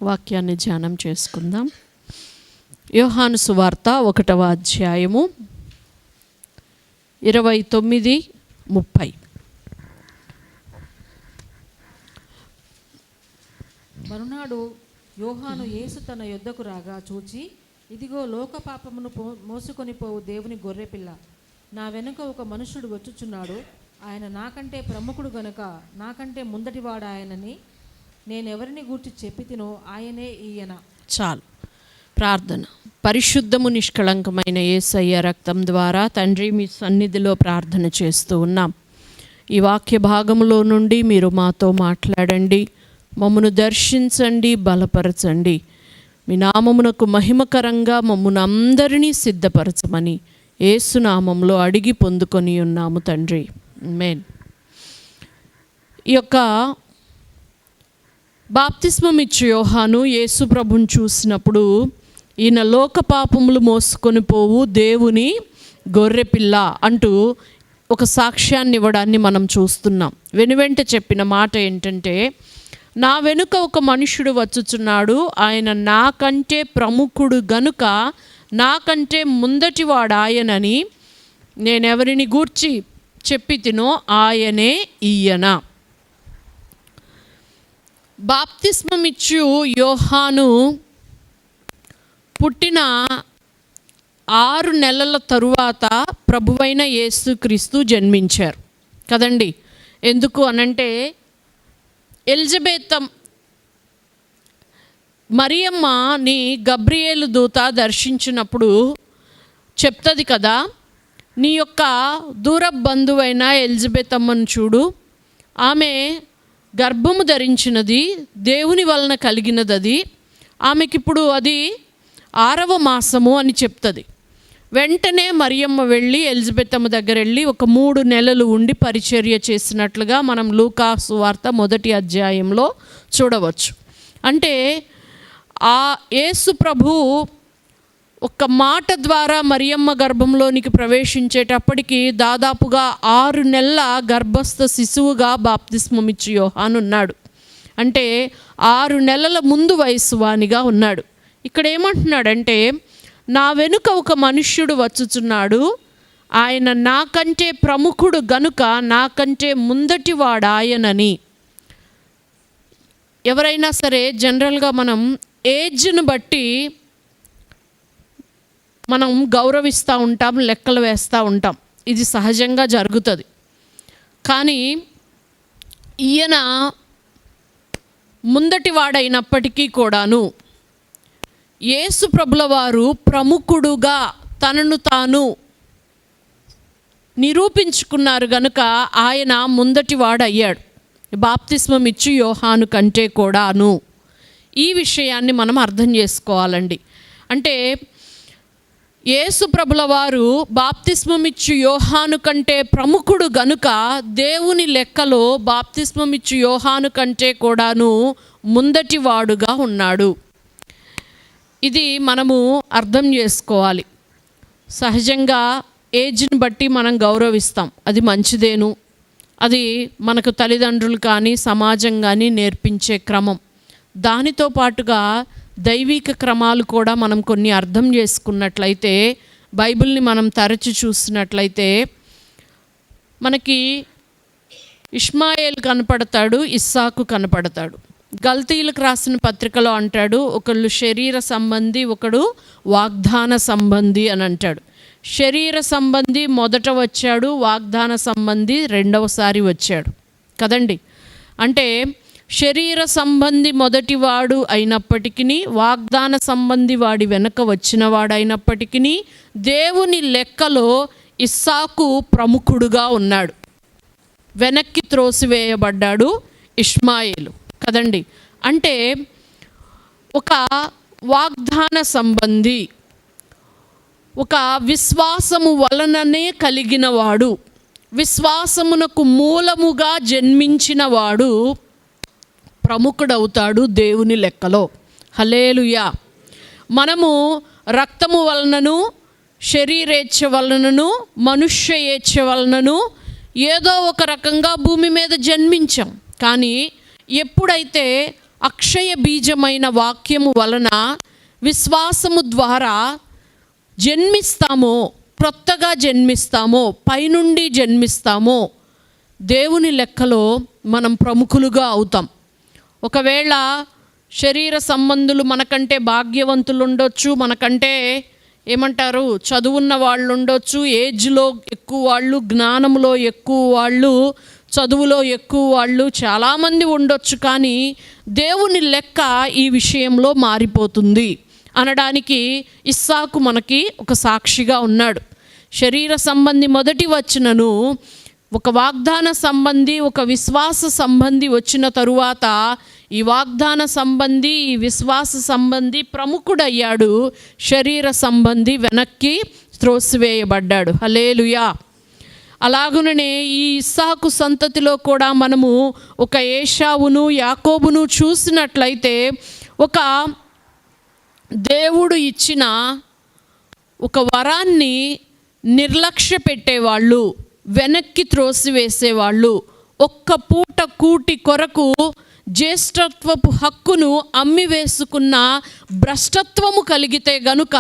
వాక్యాన్ని ధ్యానం చేసుకుందాం. యోహాను సువార్త 1వ అధ్యాయము 29-30. మరునాడు యోహాను యేసు తన యొద్దకు రాగా చూచి, ఇదిగో లోక పాపమును మోసుకొని పోవు దేవుని గొర్రెపిల్ల, నా వెనుక ఒక మనుషుడు వచ్చుచున్నాడు, ఆయన నాకంటే ప్రముఖుడు గనుక నాకంటే ముందటివాడు ఆయనని నేనెవరిని గూర్చి చెప్పితినో ఆయనే ఈయన. చాలు. ప్రార్థన. పరిశుద్ధము నిష్కళంకమైన యేసయ్య రక్తం ద్వారా తండ్రి మీ సన్నిధిలో ప్రార్థన చేస్తూ ఉన్నాం. ఈ వాక్య భాగంలో నుండి మీరు మాతో మాట్లాడండి, మమ్మను దర్శించండి, బలపరచండి. మీ నామమునకు మహిమకరంగా మమ్మను అందరినీ సిద్ధపరచమని యేసు నామంలో అడిగి పొందుకొని ఉన్నాము తండ్రి. ఆమేన్. ఈ యొక్క బాప్తిస్మం ఇచ్చు యోహాను యేసు ప్రభుని చూసినప్పుడు, ఈయన లోక పాపములు మోసుకొని పోవు దేవుని గొర్రెపిల్ల అంటూ ఒక సాక్ష్యాన్ని ఇవ్వడాన్ని మనం చూస్తున్నాం. వెనువెంట చెప్పిన మాట ఏంటంటే, నా వెనుక ఒక మనుష్యుడు వచ్చుచున్నాడు, ఆయన నాకంటే ప్రముఖుడు గనుక నాకంటే ముందటివాడు ఆయనని నేనెవరిని గూర్చి చెప్పితినో ఆయనే ఈయన. బాప్తిస్మమిచ్చు యోహాను పుట్టిన 6 నెలల తరువాత ప్రభువైన యేసుక్రీస్తు జన్మించారు కదండి. ఎందుకు అనంటే, ఎలిజబెత్ మరియమ్మని గబ్రియేలు దూత దర్శించినప్పుడు చెప్తుంది కదా, నీ యొక్క దూర బంధువైన ఎలిజబెత్ అమ్మను చూడు, ఆమె గర్భము ధరించినది, దేవుని వలన కలిగినది, అది ఆమెకిప్పుడు అది 6వ మాసము అని చెప్తుంది. వెంటనే మరియమ్మ వెళ్ళి ఎలిజబెత్ అమ్మ దగ్గర వెళ్ళి ఒక 3 నెలలు ఉండి పరిచర్య చేసినట్లుగా మనం లూకా సువార్త 1వ అధ్యాయంలో చూడవచ్చు. అంటే ఆ యేసు ప్రభు ఒక్క మాట ద్వారా మరియమ్మ గర్భంలోనికి ప్రవేశించేటప్పటికి దాదాపుగా 6 నెలల గర్భస్థ శిశువుగా బాప్తిస్మమిచ్చు యోహాను ఉన్నాడు. అంటే 6 నెలల ముందు వయసు వానిగా ఉన్నాడు. ఇక్కడ ఏమంటున్నాడంటే, నా వెనుక ఒక మనుష్యుడు వచ్చుచున్నాడు, ఆయన నాకంటే ప్రముఖుడు గనుక నాకంటే ముందటివాడు ఆయనని. ఎవరైనా సరే జనరల్గా మనం ఏజ్ను బట్టి మనం గౌరవిస్తూ ఉంటాం, లెక్కలు వేస్తూ ఉంటాం. ఇది సహజంగా జరుగుతుంది. కానీ ఈయన ముందటి వాడైనప్పటికీ కూడాను యేసు ప్రభుల వారు ప్రముఖుడుగా తనను తాను నిరూపించుకున్నారు గనుక ఆయన ముందటి వాడయ్యాడు, బాప్తిస్మం ఇచ్చి యోహాను కంటే కూడాను. ఈ విషయాన్ని మనం అర్థం చేసుకోవాలండి. అంటే యేసు ప్రభుల వారు బాప్తిస్మమిచ్చు యోహాను కంటే ప్రముఖుడు గనుక దేవుని లెక్కలో బాప్తిస్మమిచ్చు యోహాను కంటే కూడాను ముందటివాడుగా ఉన్నాడు. ఇది మనము అర్థం చేసుకోవాలి. సహజంగా ఏజ్ని బట్టి మనం గౌరవిస్తాం, అది మంచిదేను. అది మనకు తల్లిదండ్రులు కానీ సమాజం కానీ నేర్పించే క్రమం. దానితో పాటుగా దైవిక క్రమాలు కూడా మనం కొన్ని అర్థం చేసుకున్నట్లయితే, బైబిల్ని మనం తరచి చూసినట్లయితే మనకి ఇష్మాయేల్ కనపడతాడు, ఇస్సాకు కనపడతాడు. గల్తీలకు రాసిన పత్రికలో అంటాడు, ఒకళ్ళు శరీర సంబంధి, ఒకడు వాగ్దాన సంబంధి అని అంటాడు. శరీర సంబంధి మొదట వచ్చాడు, వాగ్దాన సంబంధి రెండవసారి వచ్చాడు కదండి. అంటే శరీర సంబంధి మొదటివాడు అయినప్పటికీ, వాగ్దాన సంబంధి వాడి వెనక వచ్చినవాడైనప్పటికీ దేవుని లెక్కలో ఇస్సాకు ప్రముఖుడుగా ఉన్నాడు. వెనక్కి త్రోసివేయబడ్డాడు ఇష్మాయేలు కదండి. అంటే ఒక వాగ్దాన సంబంధి, ఒక విశ్వాసము వలననే కలిగినవాడు, విశ్వాసమునకు మూలముగా జన్మించినవాడు ప్రముఖుడవుతాడు దేవుని లెక్కలో. హల్లెలూయా. మనము రక్తము వలనను, శరీరేచ్ఛ వలనను, మనుష్య ఏచ్ఛ వలనను ఏదో ఒక రకంగా భూమి మీద జన్మించాం. కానీ ఎప్పుడైతే అక్షయ బీజమైన వాక్యము వలన విశ్వాసము ద్వారా జన్మిస్తామో, క్రొత్తగా జన్మిస్తామో, పైనుండి జన్మిస్తామో, దేవుని లెక్కలో మనం ప్రముఖులుగా అవుతాం. ఒకవేళ శరీర సంబంధులు మనకంటే భాగ్యవంతులు ఉండొచ్చు, మనకంటే ఏమంటారు చదువున్న వాళ్ళు ఉండొచ్చు, ఏజ్లో ఎక్కువ వాళ్ళు, జ్ఞానంలో ఎక్కువ వాళ్ళు, చదువులో ఎక్కువ వాళ్ళు చాలామంది ఉండొచ్చు. కానీ దేవుని లెక్క ఈ విషయంలో మారిపోతుంది అనడానికి ఇస్సాకు మనకి ఒక సాక్షిగా ఉన్నాడు. శరీర సంబంధి మొదటి వచనను ఒక వాగ్దాన సంబంధి, ఒక విశ్వాస సంబంధి వచ్చిన తరువాత ఈ వాగ్దాన సంబంధి, ఈ విశ్వాస సంబంధి ప్రముఖుడయ్యాడు. శరీర సంబంధి వెనక్కి త్రోసివేయబడ్డాడు. హల్లెలూయా. అలాగుననే ఈ ఇస్సాకు సంతతిలో కూడా మనము ఒక ఏశావును, యాకోబును చూసినట్లయితే ఒక దేవుడు ఇచ్చిన ఒక వరాన్ని నిర్లక్ష్య పెట్టేవాళ్ళు, వెనక్కి త్రోసివేసేవాళ్ళు, ఒక్క పూట కూటి కొరకు జ్యేష్ఠత్వపు హక్కును అమ్మివేసుకున్న భ్రష్టత్వము కలిగితే గనుక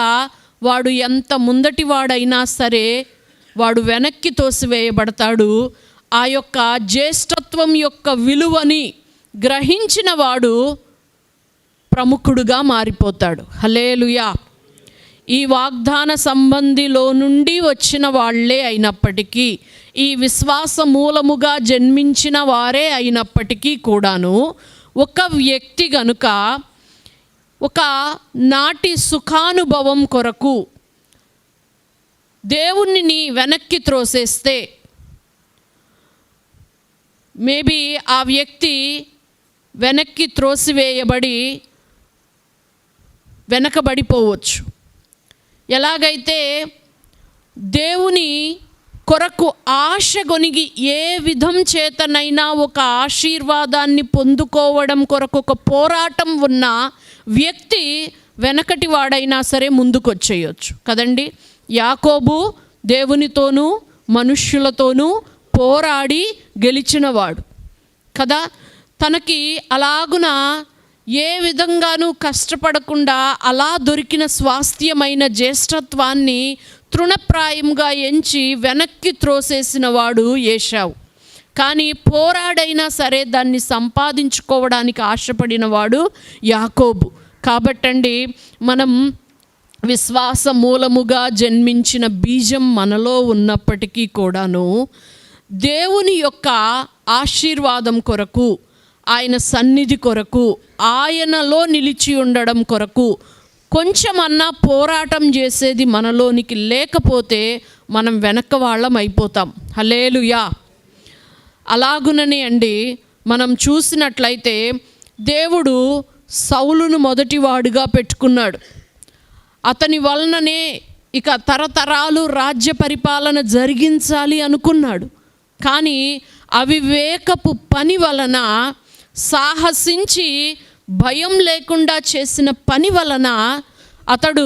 వాడు ఎంత ముందటివాడైనా సరే వాడు వెనక్కి తోసివేయబడతాడు. ఆ యొక్క జ్యేష్ఠత్వం యొక్క విలువని గ్రహించిన వాడు ప్రముఖుడుగా మారిపోతాడు. హల్లెలూయా. ఈ వాగ్దాన సంబంధిలో నుండి వచ్చిన వాళ్ళే అయినప్పటికీ, ఈ విశ్వాస మూలముగా జన్మించిన వారే అయినప్పటికీ కూడాను ఒక వ్యక్తి గనుక ఒక నాటి సుఖానుభవం కొరకు దేవుణ్ణి వెనక్కి త్రోసేస్తే మేబీ ఆ వ్యక్తి వెనక్కి త్రోసివేయబడి వెనకబడిపోవచ్చు. ఎలాగైతే దేవుని కొరకు ఆశ గొనిగి ఏ విధం చేతనైనా ఒక ఆశీర్వాదాన్ని పొందుకోవడం కొరకు ఒక పోరాటం ఉన్న వ్యక్తి వెనకటి వాడైనా సరే ముందుకొచ్చేయచ్చు కదండి. యాకోబు దేవునితోనూ మనుష్యులతోనూ పోరాడి గెలిచినవాడు కదా. తనకి అలాగున ఏ విధంగానూ కష్టపడకుండా అలా దొరికిన స్వాస్థ్యమైన జ్యేష్ఠత్వాన్ని తృణప్రాయంగా ఎంచి వెనక్కి త్రోసేసిన వాడు ఏశావు. కానీ పోరాడైనా సరే దాన్ని సంపాదించుకోవడానికి ఆశపడిన వాడు యాకోబు. కాబట్టండి మనం విశ్వాస మూలముగా జన్మించిన బీజం మనలో ఉన్నప్పటికీ కూడాను దేవుని యొక్క ఆశీర్వాదం కొరకు, ఆయన సన్నిధి కొరకు, ఆయనలో నిలిచి ఉండడం కొరకు కొంచెమన్నా పోరాటం చేసేది మనలోనికి లేకపోతే మనం వెనక వాళ్ళం అయిపోతాం. హల్లెలూయా. అలాగుననే అండి మనం చూసినట్లయితే దేవుడు సౌలును మొదటివాడుగా పెట్టుకున్నాడు. అతని వలననే ఇక తరతరాలు రాజ్య పరిపాలన జరిగించాలి అనుకున్నాడు. కానీ అవివేకపు పని వలన, సాహసించి భయం లేకుండా చేసిన పని వలన అతడు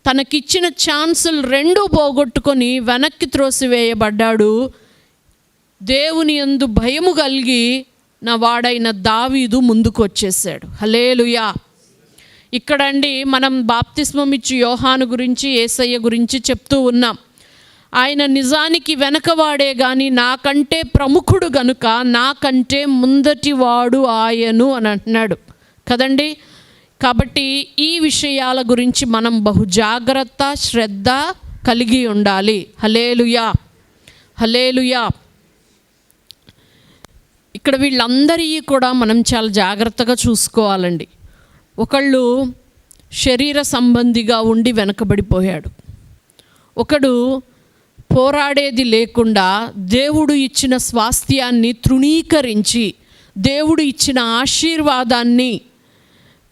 తనకిచ్చిన ఛాన్సులు రెండూ పోగొట్టుకొని వెనక్కి త్రోసివేయబడ్డాడు. దేవుని యందు భయము కలిగి నా వాడైన దావీదు ముందుకు వచ్చేసాడు. హల్లెలూయా. ఇక్కడండి మనం బాప్తిస్మం ఇచ్చి యోహాను గురించి, యేసయ్య గురించి చెప్తూ ఉన్నాం. ఆయన నిజానికి వెనకవాడే కానీ నాకంటే ప్రముఖుడు గనుక నాకంటే ముందటివాడు ఆయను అని అంటున్నాడు కదండి. కాబట్టి ఈ విషయాల గురించి మనం బహు జాగ్రత్త, శ్రద్ధ కలిగి ఉండాలి. హల్లెలూయా. హల్లెలూయా. ఇక్కడ వీళ్ళందరికీ కూడా మనం చాలా జాగ్రత్తగా చూసుకోవాలండి. ఒకళ్ళు శరీర సంబంధిగా ఉండి వెనకబడిపోయాడు, ఒకడు పోరాడేది లేకుండా దేవుడు ఇచ్చిన స్వాస్థ్యాన్ని తృణీకరించి దేవుడు ఇచ్చిన ఆశీర్వాదాన్ని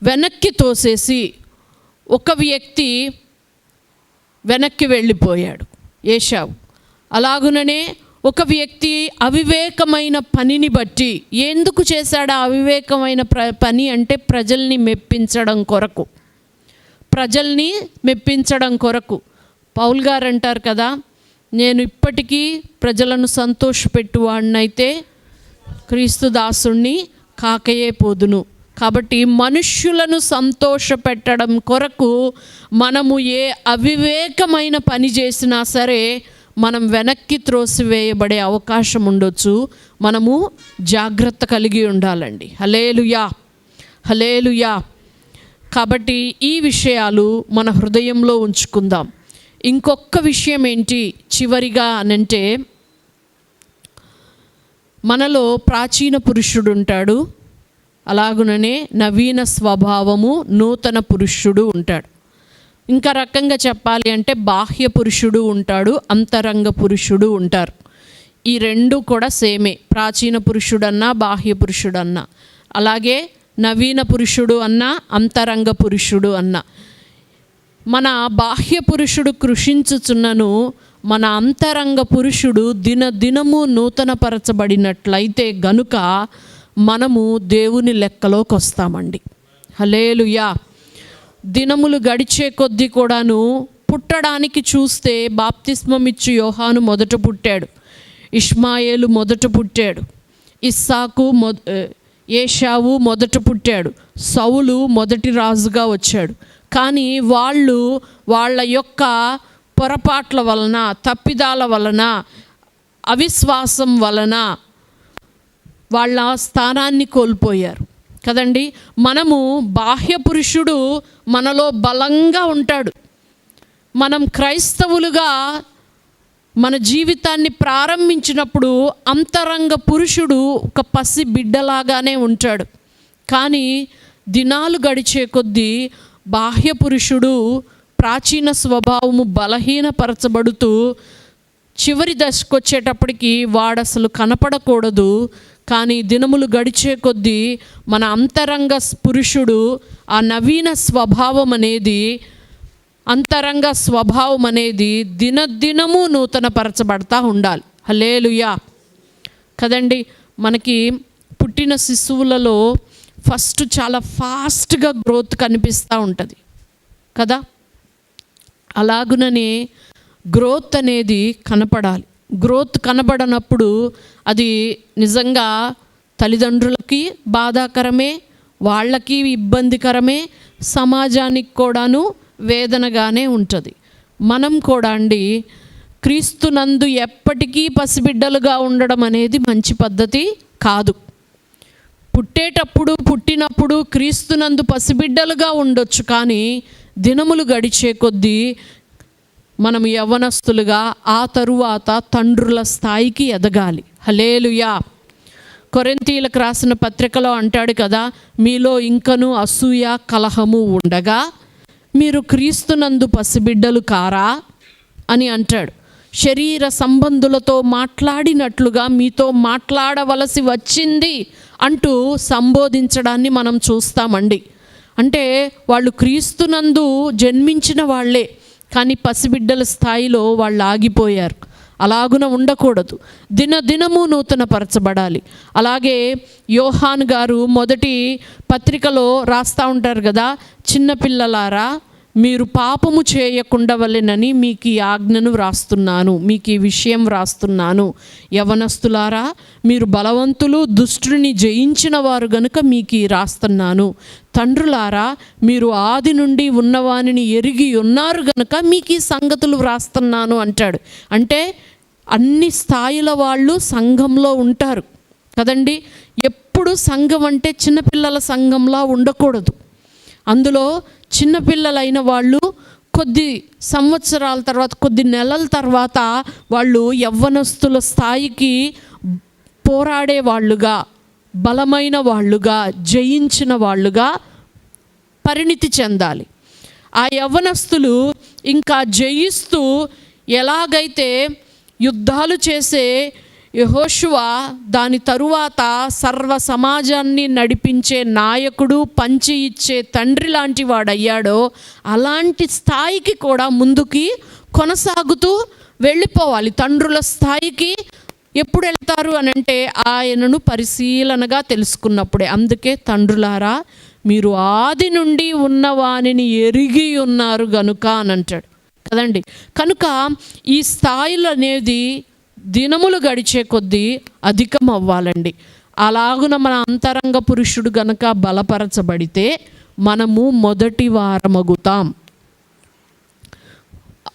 వెనక్కి తోసేసి ఒక వ్యక్తి వెనక్కి వెళ్ళిపోయాడు, ఏశావు. అలాగుననే ఒక వ్యక్తి అవివేకమైన పనిని బట్టి, ఎందుకు చేశాడు ఆ అవివేకమైన పని అంటే ప్రజల్ని మెప్పించడం కొరకు, ప్రజల్ని మెప్పించడం కొరకు. పౌలు గారు అంటారు కదా, నేను ఇప్పటికీ ప్రజలను సంతోషపెట్టువాడినైతే క్రీస్తు దాసుణ్ణి కాకయే పోదును. కాబట్టి మనుష్యులను సంతోషపెట్టడం కొరకు మనము ఏ అవివేకమైన పని చేసినా సరే మనం వెనక్కి త్రోసివేయబడే అవకాశం ఉండొచ్చు. మనము జాగ్రత్త కలిగి ఉండాలండి. హల్లెలూయా, హల్లెలూయా. కాబట్టి ఈ విషయాలు మన హృదయంలో ఉంచుకుందాం. ఇంకొక విషయం ఏంటి చివరిగా అనంటే, మనలో ప్రాచీన పురుషుడు ఉంటాడు, అలాగుననే నవీన స్వభావము నూతన పురుషుడు ఉంటాడు. ఇంకా రకంగా చెప్పాలి అంటే బాహ్య పురుషుడు ఉంటాడు, అంతరంగ పురుషుడు ఉంటారు. ఈ రెండు కూడా సేమే, ప్రాచీన పురుషుడన్నా బాహ్య పురుషుడన్నా, అలాగే నవీన పురుషుడు అన్నా అంతరంగ పురుషుడు అన్నా. మన బాహ్య పురుషుడు కృషించుచున్నను, మన అంతరంగ పురుషుడు దినదినము నూతనపరచబడినట్లయితే గనుక మనము దేవుని లెక్కలోకి వస్తామండి. హల్లెలూయా. దినములు గడిచే కొద్దీ కూడాను పుట్టడానికి చూస్తే బాప్తిస్మం ఇచ్చి యోహాను మొదట పుట్టాడు, ఇష్మాయేలు మొదట పుట్టాడు, ఇస్సాకు ఏషావు మొదట పుట్టాడు, సౌలు మొదటి రాజుగా వచ్చాడు. కానీ వాళ్ళ యొక్క పొరపాట్ల వలన, తప్పిదాల వలన, అవిశ్వాసం వలన వాళ్ళ స్థానాన్ని కోల్పోయారు కదండి. మనము బాహ్య పురుషుడు మనలో బలంగా ఉంటాడు. మనం క్రైస్తవులుగా మన జీవితాన్ని ప్రారంభించినప్పుడు అంతరంగ పురుషుడు ఒక పసి బిడ్డలాగానే ఉంటాడు. కానీ దినాలు గడిచే కొద్దీ బాహ్య పురుషుడు ప్రాచీన స్వభావము బలహీనపరచబడుతూ చివరి దశకు వచ్చేటప్పటికి వాడు అసలు కనపడకూడదు. కానీ దినములు గడిచే కొద్దీ మన అంతరంగ పురుషుడు, ఆ నవీన స్వభావం అనేది, అంతరంగ స్వభావం అనేది దినదినము నూతనపరచబడతా ఉండాలి. హల్లెలూయా కదండి. మనకి పుట్టిన శిశువులలో ఫస్ట్ చాలా ఫాస్ట్గా గ్రోత్ కనిపిస్తూ ఉంటుంది కదా. అలాగుననే గ్రోత్ అనేది కనపడాలి. గ్రోత్ కనబడనప్పుడు అది నిజంగా తల్లిదండ్రులకి బాధాకరమే, వాళ్ళకి ఇబ్బందికరమే, సమాజానికి కూడాను వేదనగానే ఉంటుంది. మనం కూడా అండి క్రీస్తునందు ఎప్పటికీ పసిబిడ్డలుగా ఉండడం అనేది మంచి పద్ధతి కాదు. పుట్టినప్పుడు క్రీస్తునందు పసిబిడ్డలుగా ఉండొచ్చు, కానీ దినములు గడిచే కొద్దీ మనం యవ్వనస్తులుగా ఆ తరువాత తండ్రుల స్థాయికి ఎదగాలి. హల్లెలూయా. కొరింథీయులకు రాసిన పత్రికలో అంటాడు కదా, మీలో ఇంకను అసూయ కలహము ఉండగా మీరు క్రీస్తునందు పసిబిడ్డలు కారా అని అంటాడు. శరీర సంబంధులతో మాట్లాడినట్లుగా మీతో మాట్లాడవలసి వచ్చింది అంటూ సంబోధించడాన్ని మనం చూస్తామండి. అంటే వాళ్ళు క్రీస్తునందు జన్మించిన వాళ్ళే, కానీ పసిబిడ్డల స్థాయిలో వాళ్ళు ఆగిపోయారు. అలాగున ఉండకూడదు, దినదినము నూతనపరచబడాలి. అలాగే యోహాను గారు మొదటి పత్రికలో రాస్తూ ఉంటారు కదా, చిన్నపిల్లలారా మీరు పాపము చేయకుండా వలెనని మీకు ఈ ఆజ్ఞను వ్రాస్తున్నాను, మీకు ఈ విషయం వ్రాస్తున్నాను. యవనస్తులారా మీరు బలవంతులు, దుష్టుని జయించిన వారు గనుక మీకు ఈ రాస్తున్నాను. తండ్రులారా మీరు ఆది నుండి ఉన్నవానిని ఎరిగి ఉన్నారు గనుక మీకు ఈ సంగతులు వ్రాస్తున్నాను అంటాడు. అంటే అన్ని స్థాయిల వాళ్ళు సంఘంలో ఉంటారు కదండి. ఎప్పుడు సంఘం అంటే చిన్నపిల్లల సంఘంలా ఉండకూడదు. అందులో చిన్నపిల్లలైన వాళ్ళు కొద్ది సంవత్సరాల తర్వాత, కొద్ది నెలల తర్వాత వాళ్ళు యవ్వనస్తుల స్థాయికి పోరాడే వాళ్ళుగా, బలమైన వాళ్ళుగా, జయించిన వాళ్ళుగా పరిణితి చెందాలి. ఆ యవ్వనస్తులు ఇంకా జయిస్తూ ఎలాగైతే యుద్ధాలు చేసే యెహోషువ దాని తరువాత సర్వ సమాజాన్ని నడిపించే నాయకుడు, పంచి ఇచ్చే తండ్రి లాంటి వాడయ్యాడో అలాంటి స్థాయికి కూడా ముందుకి కొనసాగుతూ వెళ్ళిపోవాలి. తండ్రుల స్థాయికి ఎప్పుడు వెళ్తారు అని అంటే ఆయనను పరిశీలనగా తెలుసుకున్నప్పుడే. అందుకే తండ్రులారా మీరు ఆది నుండి ఉన్నవానిని ఎరిగి ఉన్నారు గనుక అని అంటాడు కదండి. కనుక ఈ స్థాయిలు అనేది దినములు గడిచే కొద్దీ అధికం అవ్వాలండి. అలాగున మన అంతరంగ పురుషుడు గనక బలపరచబడితే మనము మొదటి వారమగుతాం.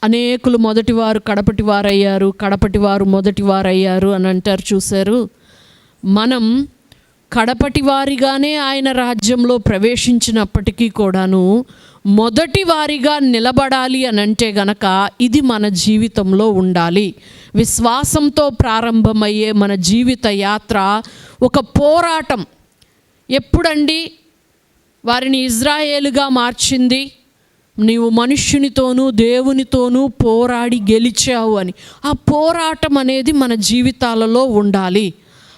అనేకులు మొదటివారు కడపటివారు అయ్యారు, కడపటివారు మొదటివారు అయ్యారు అని అంటారు చూశారు. మనం కడపటి వారిగానే ఆయన రాజ్యంలో ప్రవేశించినప్పటికీ కూడాను మొదటి వారిగా నిలబడాలి అని అంటే గనక ఇది మన జీవితంలో ఉండాలి. విశ్వాసంతో ప్రారంభమయ్యే మన జీవిత యాత్ర ఒక పోరాటం. ఎప్పుడండి వారిని ఇజ్రాయేలుగా మార్చింది? నీవు మనుష్యునితోనూ దేవునితోనూ పోరాడి గెలిచావు అని. ఆ పోరాటం అనేది మన జీవితాలలో ఉండాలి.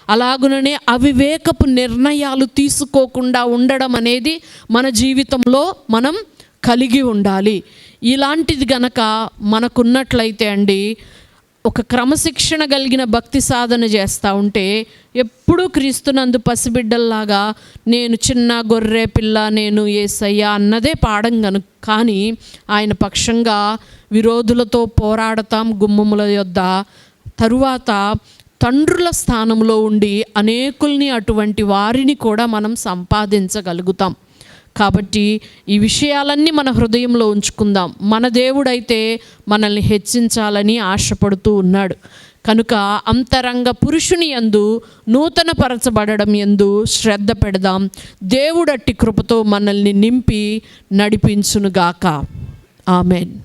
అలాగుననే అవివేకపు నిర్ణయాలు తీసుకోకుండా ఉండడం అనేది మన జీవితంలో మనం కలిగి ఉండాలి. ఇలాంటిది గనక మనకున్నట్లయితే అండి, ఒక క్రమశిక్షణ కలిగిన భక్తి సాధన చేస్తూ ఉంటే ఎప్పుడూ క్రీస్తునందు పసిబిడ్డల్లాగా నేను చిన్న గొర్రె పిల్ల, నేను యేసయ్య అన్నదే పాడం కానీ ఆయన పక్షంగా విరోధులతో పోరాడతాం గుమ్మముల యొద్ద. తరువాత తండ్రుల స్థానంలో ఉండి అనేకుల్ని, అటువంటి వారిని కూడా మనం సంపాదించగలుగుతాం. కాబట్టి ఈ విషయాలన్నీ మన హృదయంలో ఉంచుకుందాం. మన దేవుడైతే మనల్ని హెచ్చించాలని ఆశపడుతూ ఉన్నాడు. కనుక అంతరంగ పురుషుని యందు నూతన పరచబడడం యందు శ్రద్ధ పెడదాం. దేవుడట్టి కృపతో మనల్ని నింపి నడిపించునుగాక. ఆమెన్.